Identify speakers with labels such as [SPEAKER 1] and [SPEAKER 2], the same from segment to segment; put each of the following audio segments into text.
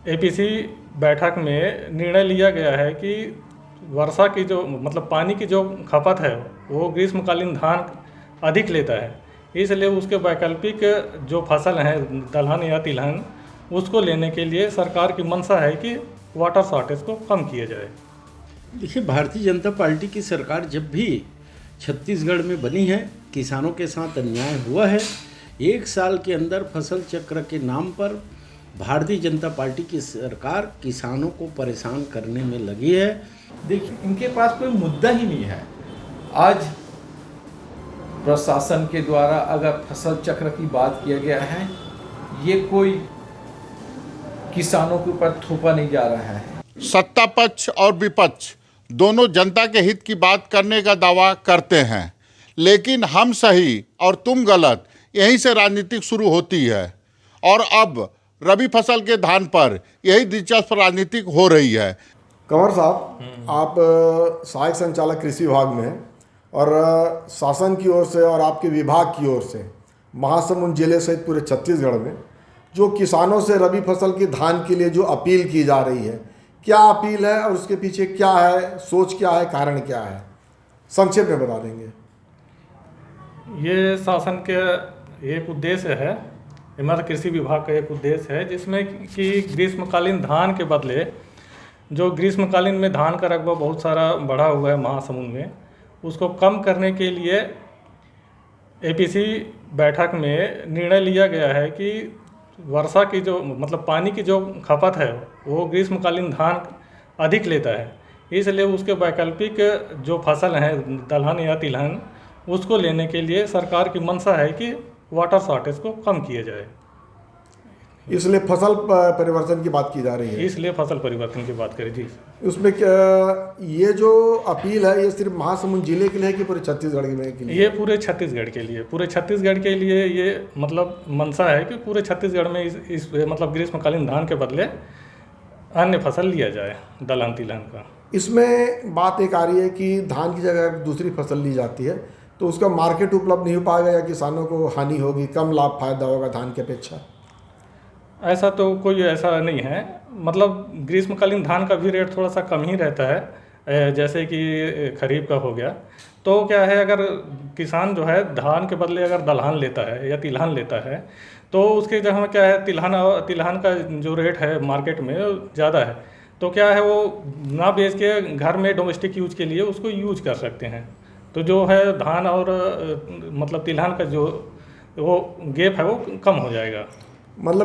[SPEAKER 1] APC बैठक में निर्णय लिया गया है कि वर्षा की जो पानी की जो खपत है वो ग्रीष्मकालीन धान अधिक लेता है, इसलिए उसके वैकल्पिक जो फसल हैं दलहन या तिलहन उसको लेने के लिए सरकार की मंशा है कि वाटर शॉर्टेज को कम किया जाए।
[SPEAKER 2] देखिए, भारतीय जनता पार्टी की सरकार जब भी छत्तीसगढ़ में बनी है, किसानों के साथ अन्याय हुआ है। 1 साल के अंदर फसल चक्र के नाम पर भारतीय जनता पार्टी की सरकार किसानों को परेशान करने में लगी है।
[SPEAKER 3] देखिए, इनके पास कोई मुद्दा ही नहीं है। आज प्रशासन के द्वारा अगर फसल चक्र की बात किया गया है, ये कोई किसानों के ऊपर थोपा नहीं जा रहा है।
[SPEAKER 4] सत्ता पक्ष और विपक्ष दोनों जनता के हित की बात करने का दावा करते हैं, लेकिन हम सही और तुम गलत यहीं से राजनीति शुरू होती है। और अब रबी फसल के धान पर यही दिलचस्प राजनीति हो रही है।
[SPEAKER 5] कंवर साहब, आप सहायक संचालक कृषि विभाग में हैं और शासन की ओर से और आपके विभाग की ओर से महासमुंद जिले सहित पूरे छत्तीसगढ़ में जो किसानों से रबी फसल की धान के लिए जो अपील की जा रही है, क्या अपील है और उसके पीछे क्या है, सोच क्या है, कारण क्या है, संक्षेप में बता देंगे।
[SPEAKER 1] ये शासन के एक उद्देश्य है, हमारे कृषि विभाग का एक उद्देश्य है, जिसमें कि ग्रीष्मकालीन धान के बदले जो ग्रीष्मकालीन में धान का रकबा बहुत सारा बढ़ा हुआ है महासमुंद में, उसको कम करने के लिए एपीसी बैठक में निर्णय लिया गया है कि वर्षा की जो पानी की जो खपत है वो ग्रीष्मकालीन धान अधिक लेता है, इसलिए उसके वैकल्पिक जो फसल हैं दलहन या तिलहन उसको लेने के लिए सरकार की मंशा है कि वाटर शॉर्टेज को कम किया जाए।
[SPEAKER 5] इसलिए फसल परिवर्तन की बात की जा रही है।
[SPEAKER 1] इसलिए फसल परिवर्तन की बात करें जी।
[SPEAKER 5] उसमें क्या ये जो अपील है ये सिर्फ महासमुंद जिले के लिए है कि पूरे छत्तीसगढ़ के लिए?
[SPEAKER 1] ये पूरे छत्तीसगढ़ के लिए, पूरे छत्तीसगढ़ के लिए ये मंशा है कि पूरे छत्तीसगढ़ में इस ग्रीष्मकालीन धान के बदले अन्य फसल लिया जाए, दलहन तिलहन का।
[SPEAKER 5] इसमें बात एक आ रही है कि धान की जगह दूसरी फसल ली जाती है तो उसका मार्केट उपलब्ध नहीं हो पाएगा या किसानों को हानि होगी, कम लाभ फायदा होगा धान की अपेक्षा?
[SPEAKER 1] ऐसा तो कोई ऐसा नहीं है, ग्रीष्मकालीन धान का भी रेट थोड़ा सा कम ही रहता है, जैसे कि खरीफ का हो गया। तो क्या है, अगर किसान जो है धान के बदले अगर दलहन लेता है या तिलहन लेता है तो उसके जगह क्या है तिलहन का जो रेट है मार्केट में ज़्यादा है, तो क्या है वो ना बेच के घर में डोमेस्टिक यूज के लिए उसको यूज कर सकते हैं। तो जो है धान और तिलहन का जो वो गैप है वो कम हो जाएगा।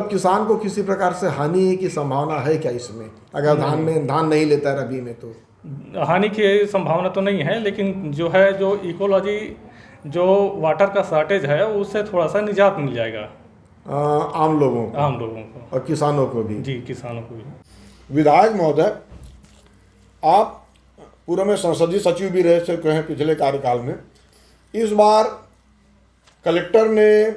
[SPEAKER 5] किसान को किसी प्रकार से हानि की संभावना है क्या इसमें, अगर धान नहीं लेता है रबी में? तो
[SPEAKER 1] हानि की संभावना तो नहीं है, लेकिन जो है जो इकोलॉजी जो वाटर का शॉर्टेज है उससे थोड़ा सा निजात मिल जाएगा
[SPEAKER 5] आम लोगों
[SPEAKER 1] को
[SPEAKER 5] और किसानों को भी।
[SPEAKER 1] जी, किसानों को भी।
[SPEAKER 5] विधायक महोदय, आप पूर्व में संसदीय सचिव भी रह चुके हैं पिछले कार्यकाल में। इस बार कलेक्टर ने,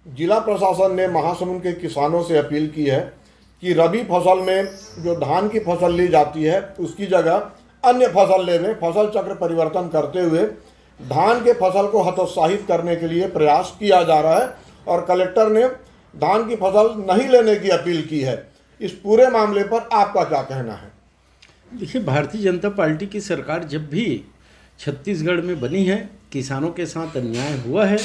[SPEAKER 5] जिला प्रशासन ने महासमुंद के किसानों से अपील की है कि रबी फसल में जो धान की फसल ली जाती है उसकी जगह अन्य फसल लेने, फसल चक्र परिवर्तन करते हुए धान के फसल को हतोत्साहित करने के लिए प्रयास किया जा रहा है और कलेक्टर ने धान की फसल नहीं लेने की अपील की है। इस पूरे मामले पर आपका क्या कहना है?
[SPEAKER 2] देखिए, भारतीय जनता पार्टी की सरकार जब भी छत्तीसगढ़ में बनी है, किसानों के साथ अन्याय हुआ है।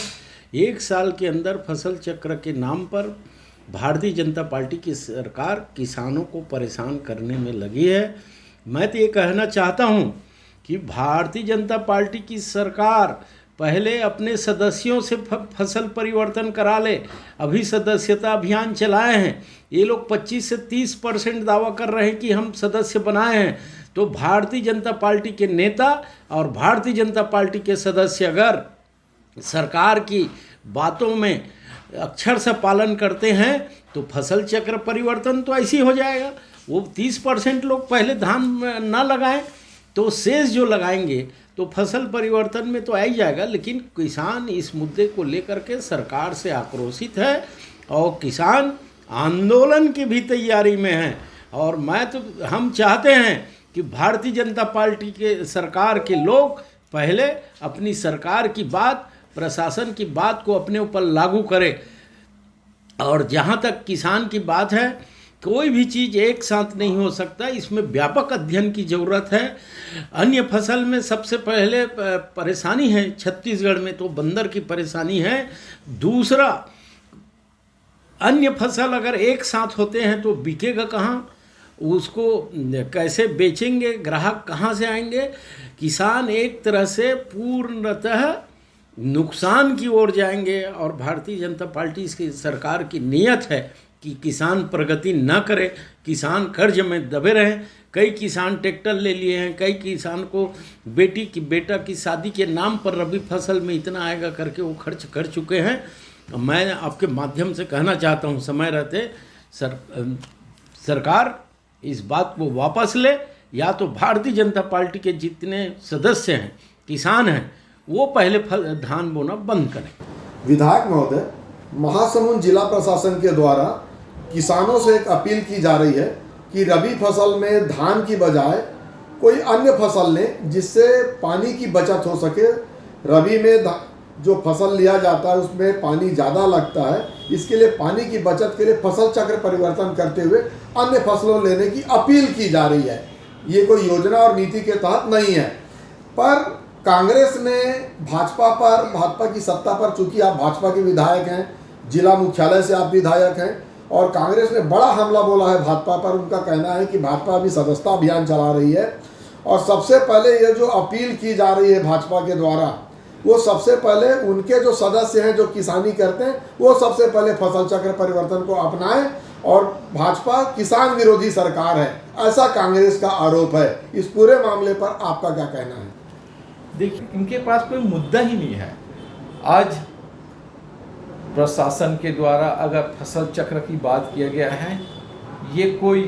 [SPEAKER 2] 1 साल के अंदर फसल चक्र के नाम पर भारतीय जनता पार्टी की सरकार किसानों को परेशान करने में लगी है। मैं तो ये कहना चाहता हूँ कि भारतीय जनता पार्टी की सरकार पहले अपने सदस्यों से फसल परिवर्तन करा ले। अभी सदस्यता अभियान चलाए हैं, ये लोग 25 से 30% दावा कर रहे हैं कि हम सदस्य बनाए हैं। तो भारतीय जनता पार्टी के नेता और भारतीय जनता पार्टी के सदस्य अगर सरकार की बातों में अक्षर से पालन करते हैं तो फसल चक्र परिवर्तन तो ऐसे ही हो जाएगा। वो 30% लोग पहले धान ना लगाएं तो शेष जो लगाएंगे तो फसल परिवर्तन में तो आ ही जाएगा। लेकिन किसान इस मुद्दे को लेकर के सरकार से आक्रोशित है और किसान आंदोलन की भी तैयारी में हैं। और हम चाहते हैं कि भारतीय जनता पार्टी के सरकार के लोग पहले अपनी सरकार की बात, प्रशासन की बात को अपने ऊपर लागू करें। और जहाँ तक किसान की बात है कोई भी चीज़ एक साथ नहीं हो सकता, इसमें व्यापक अध्ययन की ज़रूरत है। अन्य फसल में सबसे पहले परेशानी है, छत्तीसगढ़ में तो बंदर की परेशानी है। दूसरा, अन्य फसल अगर एक साथ होते हैं तो बिकेगा कहाँ, उसको कैसे बेचेंगे, ग्राहक कहाँ से आएंगे। किसान एक तरह से पूर्णतः नुकसान की ओर जाएंगे। और भारतीय जनता पार्टी की सरकार की नीयत है कि किसान प्रगति न करे, किसान कर्ज में दबे रहें। कई किसान ट्रैक्टर ले लिए हैं, कई किसान को बेटा की शादी के नाम पर रबी फसल में इतना आएगा करके वो खर्च कर चुके हैं। मैं आपके माध्यम से कहना चाहता हूँ, समय रहते सरकार इस बात को वापस ले, या तो भारतीय जनता पार्टी के जितने सदस्य हैं, किसान हैं, वो पहले धान बोना बंद करें।
[SPEAKER 5] विधायक महोदय, महासमुंद जिला प्रशासन के द्वारा किसानों से एक अपील की जा रही है कि रबी फसल में धान की बजाय कोई अन्य फसल लें जिससे पानी की बचत हो सके। रबी में जो फसल लिया जाता है उसमें पानी ज़्यादा लगता है, इसके लिए पानी की बचत के लिए फसल चक्र परिवर्तन करते हुए अन्य फसलों लेने की अपील की जा रही है। ये कोई योजना और नीति के तहत नहीं है। पर कांग्रेस ने भाजपा की सत्ता पर, चूंकि आप भाजपा के विधायक हैं, जिला मुख्यालय से आप विधायक हैं, और कांग्रेस ने बड़ा हमला बोला है भाजपा पर। उनका कहना है कि भाजपा अभी सदस्यता अभियान चला रही है, और सबसे पहले ये जो अपील की जा रही है भाजपा के द्वारा, वो सबसे पहले उनके जो सदस्य हैं जो किसानी करते हैं, वो सबसे पहले फसल चक्र परिवर्तन को अपनाएं। और भाजपा किसान विरोधी सरकार है, ऐसा कांग्रेस का आरोप है। इस पूरे मामले पर आपका क्या कहना है?
[SPEAKER 3] देखिए, इनके पास कोई मुद्दा ही नहीं है। आज प्रशासन के द्वारा अगर फसल चक्र की बात किया गया है, ये कोई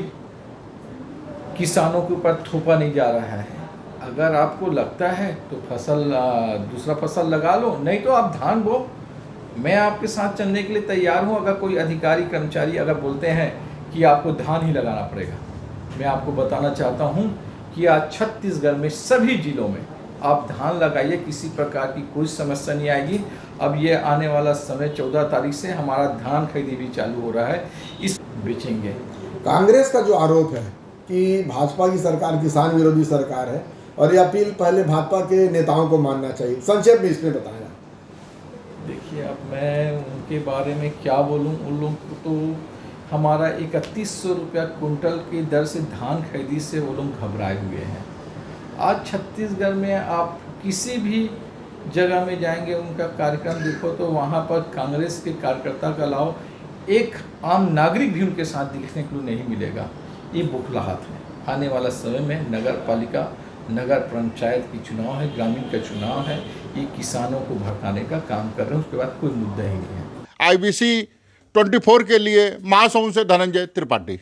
[SPEAKER 3] किसानों के ऊपर थोपा नहीं जा रहा है। अगर आपको लगता है तो दूसरा फसल लगा लो, नहीं तो आप धान बो। मैं आपके साथ चलने के लिए तैयार हूँ। अगर कोई अधिकारी कर्मचारी अगर बोलते हैं कि आपको धान ही लगाना पड़ेगा, मैं आपको बताना चाहता हूँ कि आज छत्तीसगढ़ में सभी जिलों में आप धान लगाइए, किसी प्रकार की कोई समस्या नहीं आएगी। अब ये आने वाला समय 14 तारीख से हमारा धान खरीदी भी चालू हो रहा है, इस बेचेंगे।
[SPEAKER 5] कांग्रेस का जो आरोप है कि भाजपा की सरकार किसान विरोधी सरकार है, और ये अपील पहले भाजपा के नेताओं को मानना चाहिए, संक्षेप में इसमें बताया।
[SPEAKER 3] देखिए, अब मैं उनके बारे में क्या बोलूं। उन लोग तो हमारा 3100 रुपया कुंटल की दर से धान खरीदी से वो लोग घबराए हुए हैं। आज छत्तीसगढ़ में आप किसी भी जगह में जाएंगे, उनका कार्यक्रम देखो तो वहाँ पर कांग्रेस के कार्यकर्ता के अलावा एक आम नागरिक भी उनके साथ दिखने को नहीं मिलेगा। ये बुखलाहट है। आने वाला समय में नगर पालिका, नगर पंचायत की चुनाव है, ग्रामीण का चुनाव है, ये किसानों को भड़काने का काम कर रहे हैं। उसके बाद कोई मुद्दा ही नहीं है।
[SPEAKER 4] IBC 24 के लिए महासमुंद से धनंजय त्रिपाठी।